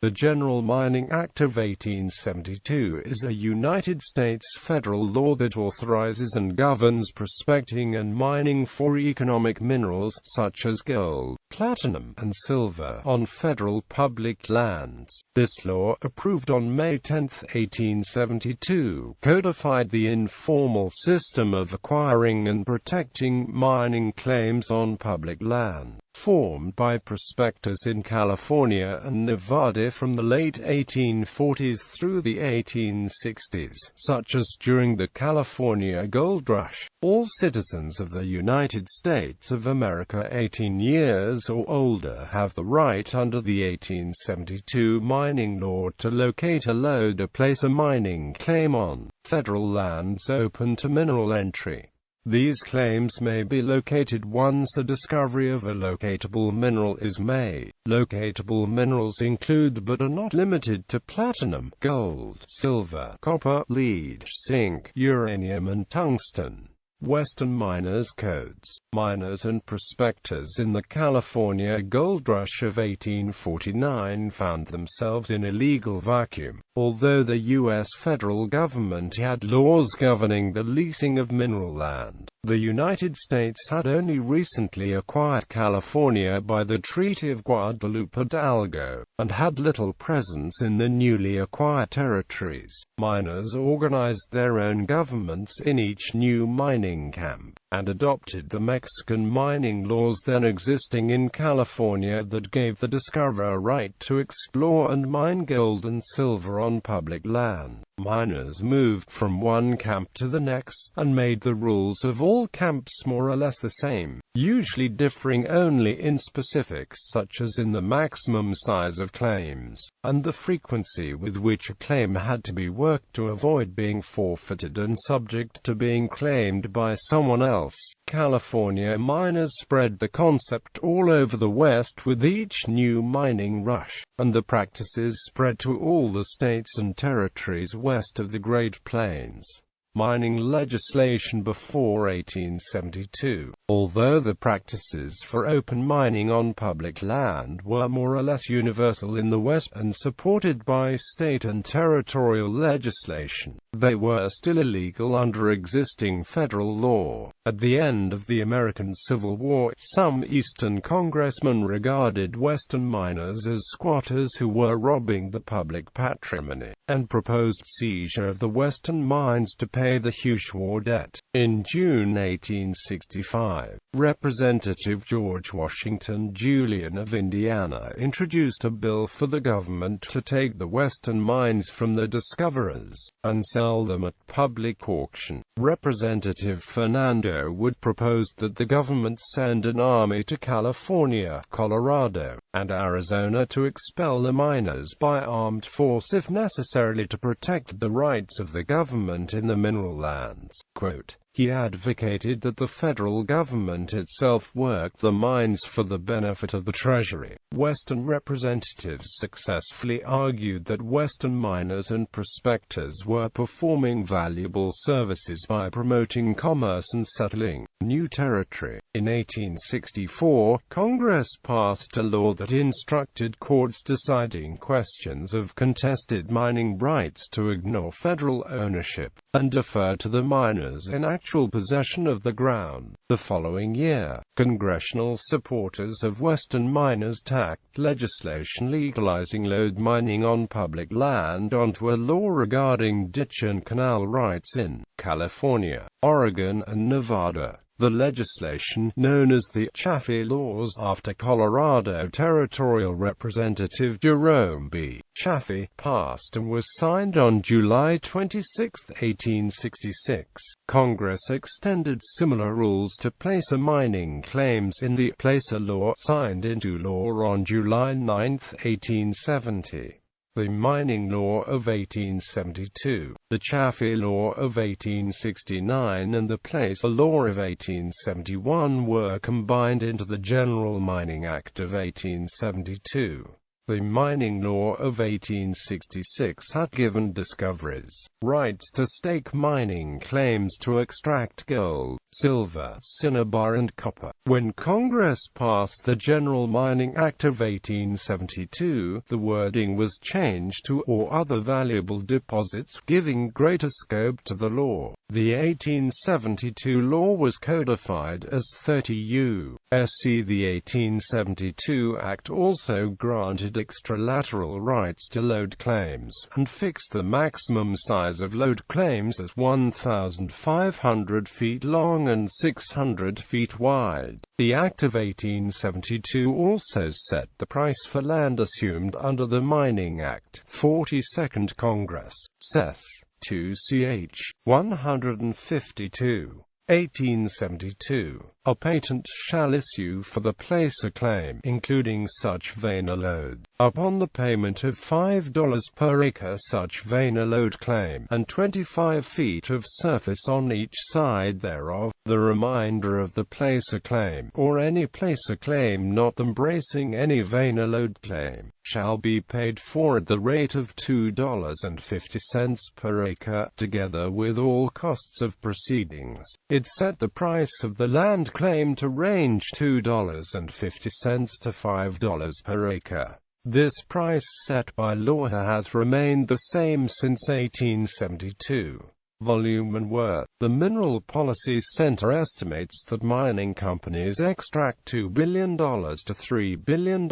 The General Mining Act of 1872 is a United States federal law that authorizes and governs prospecting and mining for economic minerals, such as gold, platinum, and silver, on federal public lands. This law, approved on May 10, 1872, codified the informal system of acquiring and protecting mining claims on public land, formed by prospectors in California and Nevada from the late 1840s through the 1860s, such as during the California Gold Rush. All citizens of the United States of America 18 years or older have the right under the 1872 mining law to locate a lode or place a mining claim on federal lands open to mineral entry. These claims may be located once a discovery of a locatable mineral is made. Locatable minerals include but are not limited to platinum, gold, silver, copper, lead, zinc, uranium and tungsten. Western Miners Codes. Miners and prospectors in the California Gold Rush of 1849 found themselves in a legal vacuum. Although the U.S. federal government had laws governing the leasing of mineral land, the United States had only recently acquired California by the Treaty of Guadalupe Hidalgo, and had little presence in the newly acquired territories. Miners organized their own governments in each new mining camp, and adopted the Mexican mining laws then existing in California that gave the discoverer a right to explore and mine gold and silver on public land. Miners moved from one camp to the next, and made the rules of all camps more or less the same, usually differing only in specifics such as in the maximum size of claims, and the frequency with which a claim had to be worked to avoid being forfeited and subject to being claimed by someone else. California miners spread the concept all over the West with each new mining rush, and the practices spread to all the states and territories west of the Great Plains. Mining legislation before 1872. Although the practices for open mining on public land were more or less universal in the West and supported by state and territorial legislation, they were still illegal under existing federal law. At the end of the American Civil War, some Eastern congressmen regarded Western miners as squatters who were robbing the public patrimony, and proposed seizure of the Western mines to pay the huge war debt. In June 1865, Representative George Washington Julian of Indiana introduced a bill for the government to take the Western mines from the discoverers, and sell them at public auction. Representative Fernando Wood proposed that the government send an army to California, Colorado, and Arizona to expel the miners by armed force if necessary to protect the rights of the government in the mineral lands. Quote, he advocated that the federal government itself work the mines for the benefit of the Treasury. Western representatives successfully argued that Western miners and prospectors were performing valuable services by promoting commerce and settling new territory. In 1864, Congress passed a law that instructed courts deciding questions of contested mining rights to ignore federal ownership, and defer to the miners in actual possession of the ground. The following year, congressional supporters of Western miners tacked legislation legalizing lode mining on public land onto a law regarding ditch and canal rights in California, Oregon, and Nevada. The legislation, known as the Chafee Laws, after Colorado Territorial Representative Jerome B. Chafee, passed and was signed on July 26, 1866. Congress extended similar rules to placer mining claims in the Placer Law, signed into law on July 9, 1870. The Mining Law of 1872, the Chafee Law of 1869 and the Placer Law of 1871 were combined into the General Mining Act of 1872. The mining law of 1866 had given discoveries rights to stake mining claims to extract gold, silver, cinnabar and copper. When Congress passed the General Mining Act of 1872, the wording was changed to "or other valuable deposits," giving greater scope to the law. The 1872 law was codified as 30 U.S.C. The 1872 Act also granted extralateral rights to lode claims, and fixed the maximum size of lode claims as 1,500 feet long and 600 feet wide. The Act of 1872 also set the price for land assumed under the Mining Act. 42nd Congress. Sess. 2 ch. 152. 1872. A patent shall issue for the placer claim, including such vein or lode, upon the payment of $5 per acre such vein or lode claim, and 25 feet of surface on each side thereof. The remainder of the placer claim, or any placer claim not embracing any vein or lode claim, shall be paid for at the rate of $2.50 per acre, together with all costs of proceedings. It set the price of the land claim to range $2.50 to $5 per acre. This price set by law has remained the same since 1872. Volume and worth. The Mineral Policy Center estimates that mining companies extract $2 billion to $3 billion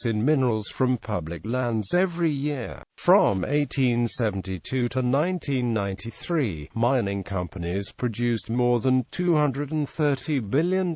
in minerals from public lands every year. From 1872 to 1993, mining companies produced more than $230 billion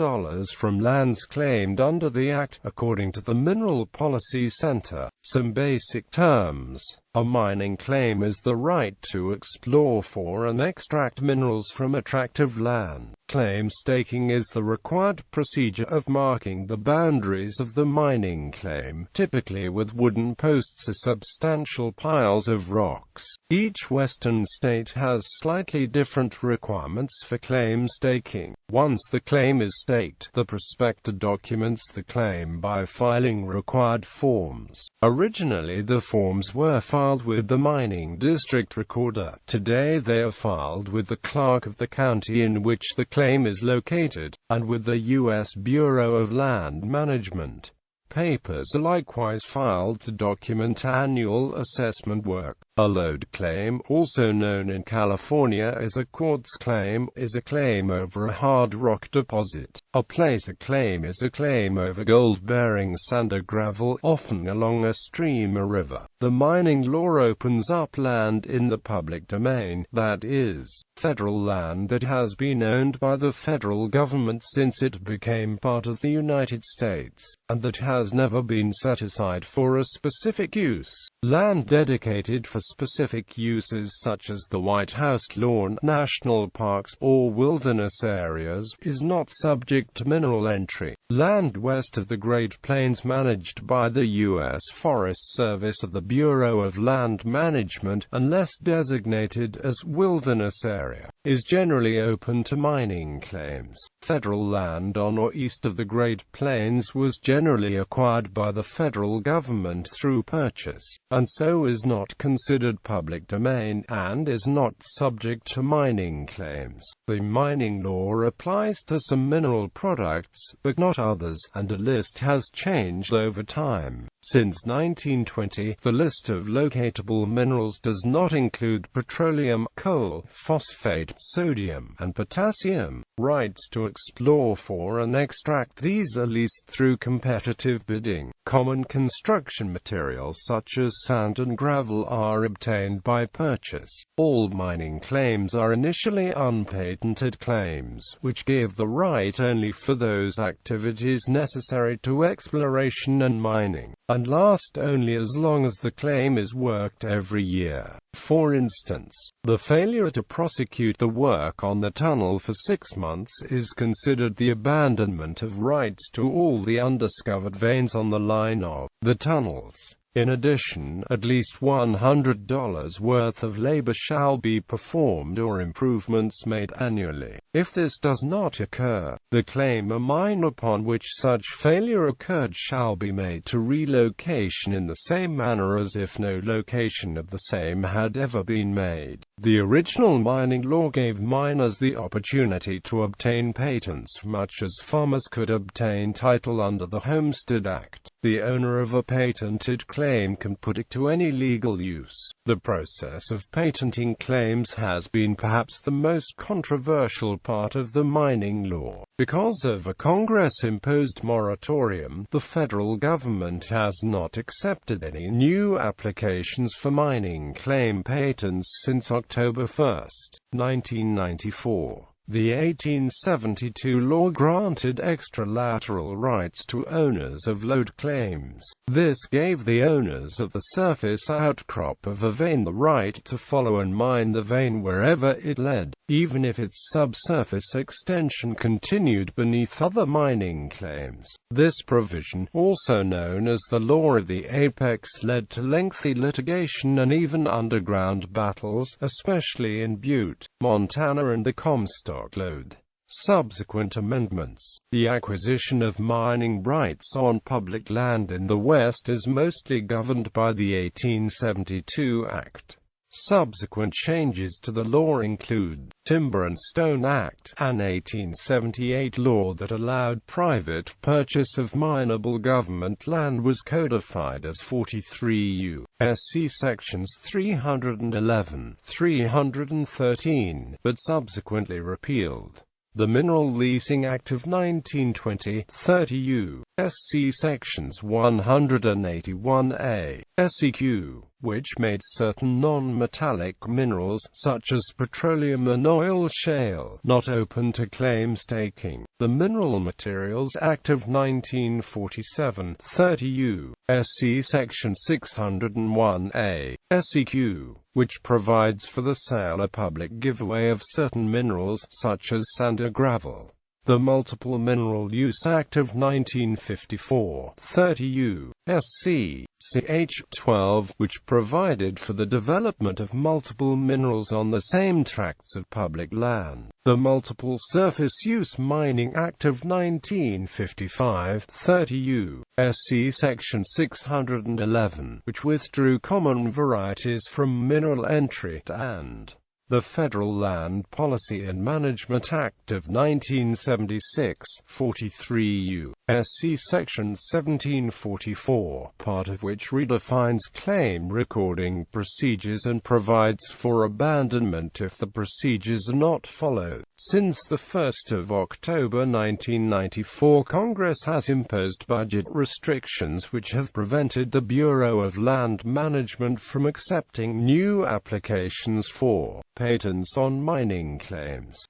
from lands claimed under the Act, according to the Mineral Policy Center. Some basic terms. A mining claim is the right to explore for and extract minerals from a tract of land. Claim staking is the required procedure of marking the boundaries of the mining claim, typically with wooden posts or substantial piles of rocks. Each Western state has slightly different requirements for claim staking. Once the claim is staked, the prospector documents the claim by filing required forms. Originally, the forms were filed with the mining district recorder. Today they are filed with the clerk of the county in which the claim is located, and with the U.S. Bureau of Land Management. Papers are likewise filed to document annual assessment work. A lode claim, also known in California as a quartz claim, is a claim over a hard rock deposit. A placer claim is a claim over gold-bearing sand or gravel, often along a stream or river. The mining law opens up land in the public domain, that is, federal land that has been owned by the federal government since it became part of the United States, and that has never been set aside for a specific use. Land dedicated for specific uses such as the White House lawn, national parks, or wilderness areas is not subject to mineral entry. Land west of the Great Plains managed by the U.S. Forest Service or the Bureau of Land Management, unless designated as wilderness area, is generally open to mining claims. Federal land on or east of the Great Plains was generally acquired by the federal government through purchase, and so is not considered public domain, and is not subject to mining claims. The mining law applies to some mineral products, but not others, and a list has changed over time. Since 1920, the list of locatable minerals does not include petroleum, coal, phosphate, sodium, and potassium. Rights to explore for and extract these are leased through competitive bidding. Common construction materials such as sand and gravel are obtained by purchase. All mining claims are initially unpatented claims, which give the right only for those activities necessary to exploration and mining, and last only as long as the claim is worked every year. For instance, the failure to prosecute the work on the tunnel for 6 months is considered the abandonment of rights to all the undiscovered veins on the line of the tunnels. In addition, at least $100 worth of labor shall be performed or improvements made annually. If this does not occur, the claim or mine upon which such failure occurred shall be made to relocation in the same manner as if no location of the same had ever been made. The original mining law gave miners the opportunity to obtain patents much as farmers could obtain title under the Homestead Act. The owner of a patented claim can put it to any legal use. The process of patenting claims has been perhaps the most controversial part of the mining law. Because of a Congress-imposed moratorium, the federal government has not accepted any new applications for mining claim patents since October 1, 1994. The 1872 law granted extralateral rights to owners of lode claims. This gave the owners of the surface outcrop of a vein the right to follow and mine the vein wherever it led, even if its subsurface extension continued beneath other mining claims. This provision, also known as the Law of the Apex, led to lengthy litigation and even underground battles, especially in Butte, Montana and the Comstock lode. Subsequent amendments. The acquisition of mining rights on public land in the West is mostly governed by the 1872 Act. Subsequent changes to the law include Timber and Stone Act, an 1878 law that allowed private purchase of mineable government land was codified as 43 U.S.C. sections 311, 313, but subsequently repealed. The Mineral Leasing Act of 1920, 30 U.S.C. sections 181A, SEQ, which made certain non-metallic minerals, such as petroleum and oil shale, not open to claim staking. The Mineral Materials Act of 1947, 30 U.S.C. section 601A, SEQ, which provides for the sale or public giveaway of certain minerals, such as sand or gravel. The Multiple Mineral Use Act of 1954, 30 U.S.C. ch. 12, which provided for the development of multiple minerals on the same tracts of public land. The Multiple Surface Use Mining Act of 1955, 30 U.S.C. section 611, which withdrew common varieties from mineral entry and the Federal Land Policy and Management Act of 1976, 43 U.S.C. section 1744, part of which redefines claim recording procedures and provides for abandonment if the procedures are not followed. Since the 1st of October 1994, Congress has imposed budget restrictions which have prevented the Bureau of Land Management from accepting new applications for patents on mining claims.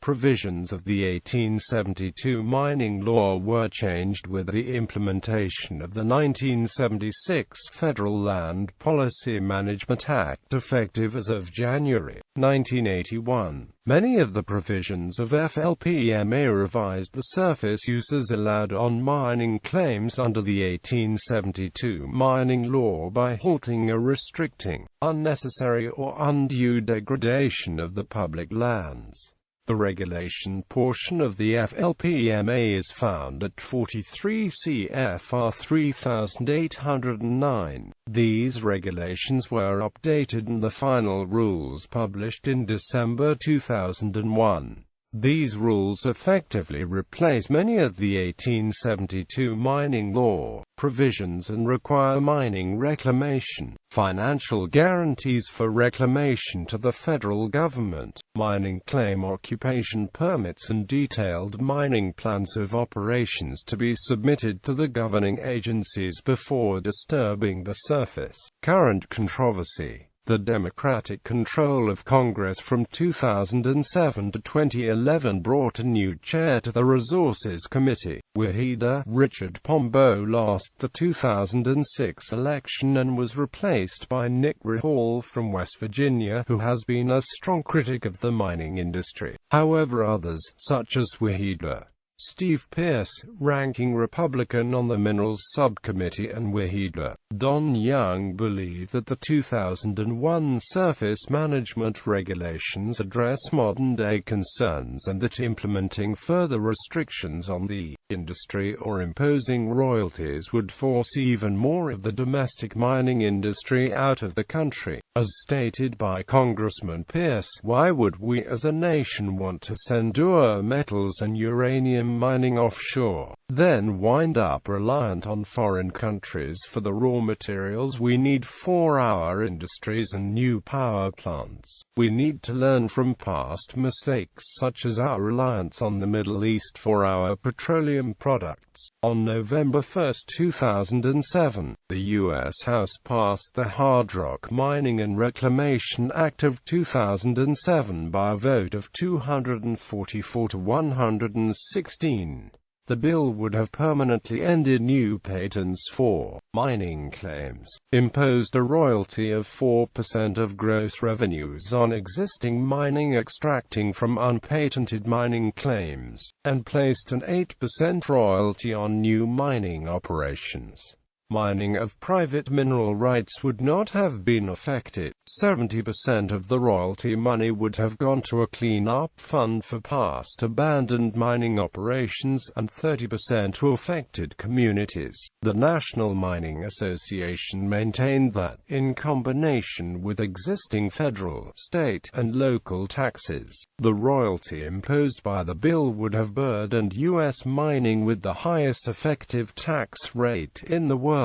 Provisions of the 1872 mining law were changed with the implementation of the 1976 Federal Land Policy Management Act, effective as of January 1981. Many of the provisions of FLPMA revised the surface uses allowed on mining claims under the 1872 mining law by halting or restricting unnecessary or undue degradation of the public lands. The regulation portion of the FLPMA is found at 43 CFR 3809. These regulations were updated in the final rules published in December 2001. These rules effectively replace many of the 1872 mining law provisions and require mining reclamation, financial guarantees for reclamation to the federal government, mining claim occupation permits and detailed mining plans of operations to be submitted to the governing agencies before disturbing the surface. Current controversy. The Democratic control of Congress from 2007 to 2011 brought a new chair to the Resources Committee. Wahida Richard Pombo lost the 2006 election and was replaced by Nick Rahall from West Virginia, who has been a strong critic of the mining industry. However, others, such as Wahida, Steve Pearce, ranking Republican on the Minerals Subcommittee, and WHEDA, Don Young believe that the 2001 surface management regulations address modern-day concerns and that implementing further restrictions on the industry or imposing royalties would force even more of the domestic mining industry out of the country. As stated by Congressman Pearce, why would we as a nation want to send rare metals and uranium mining offshore, then wind up reliant on foreign countries for the raw materials we need for our industries and new power plants? We need to learn from past mistakes such as our reliance on the Middle East for our petroleum products. On November 1, 2007, the U.S. House passed the Hardrock Mining and Reclamation Act of 2007 by a vote of 244 to 116. The bill would have permanently ended new patents for mining claims, imposed a royalty of 4% of gross revenues on existing mining extracting from unpatented mining claims, and placed an 8% royalty on new mining operations. Mining of private mineral rights would not have been affected. 70% of the royalty money would have gone to a clean-up fund for past abandoned mining operations, and 30% to affected communities. The National Mining Association maintained that, in combination with existing federal, state, and local taxes, the royalty imposed by the bill would have burdened U.S. mining with the highest effective tax rate in the world.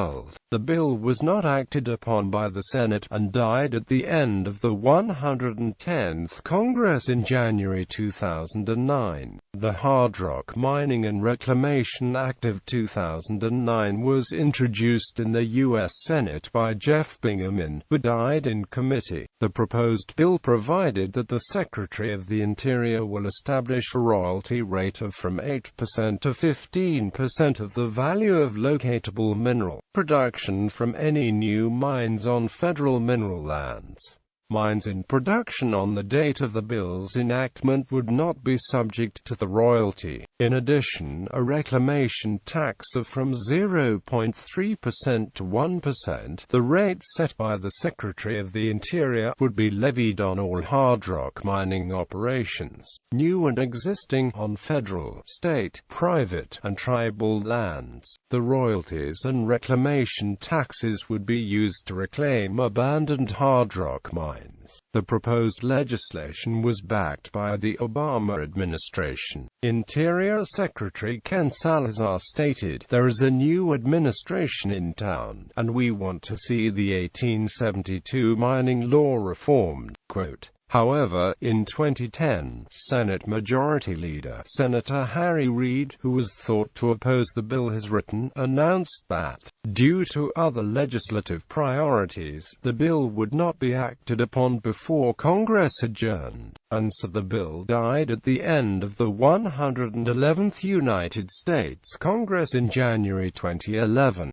The bill was not acted upon by the Senate, and died at the end of the 110th Congress in January 2009. The Hardrock Mining and Reclamation Act of 2009 was introduced in the U.S. Senate by Jeff Bingaman, but died in committee. The proposed bill provided that the Secretary of the Interior will establish a royalty rate of from 8% to 15% of the value of locatable mineral production from any new mines on federal mineral lands. Mines in production on the date of the bill's enactment would not be subject to the royalty. In addition, a reclamation tax of from 0.3% to 1%, the rate set by the Secretary of the Interior, would be levied on all hard rock mining operations, new and existing, on federal, state, private, and tribal lands. The royalties and reclamation taxes would be used to reclaim abandoned hard rock mines. The proposed legislation was backed by the Obama administration. Interior Secretary Ken Salazar stated, "There is a new administration in town, and we want to see the 1872 mining law reformed." Quote. However, in 2010, Senate Majority Leader Senator Harry Reid, who was thought to oppose the bill, has written, announced that, due to other legislative priorities, the bill would not be acted upon before Congress adjourned, and so the bill died at the end of the 111th United States Congress in January 2011.